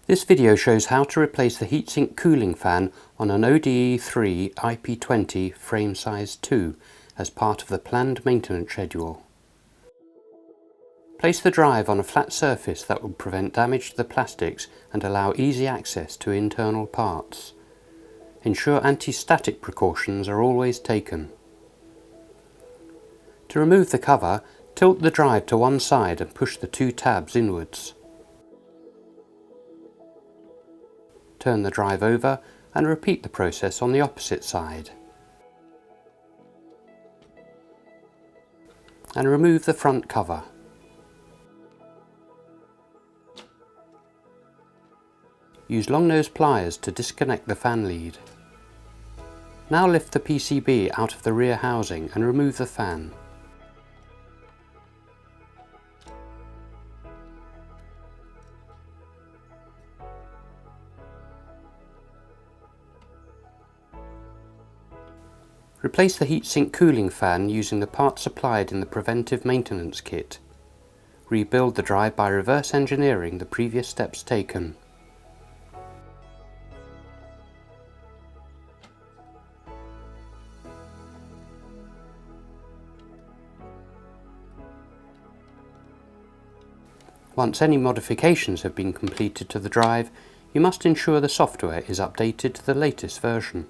This video shows how to replace the heatsink cooling fan on an ODE 3 IP20 frame size 2 as part of the planned maintenance schedule. Place the drive on a flat surface that will prevent damage to the plastics and allow easy access to internal parts. Ensure anti-static precautions are always taken. To remove the cover, tilt the drive to one side and push the two tabs inwards. Turn the drive over and repeat the process on the opposite side. And remove the front cover. Use long-nose pliers to disconnect the fan lead. Now lift the PCB out of the rear housing and remove the fan. Replace the heatsink cooling fan using the parts supplied in the Preventive maintenance kit. Rebuild the drive by reverse engineering the previous steps taken. Once any modifications have been completed to the drive, you must ensure the software is updated to the latest version.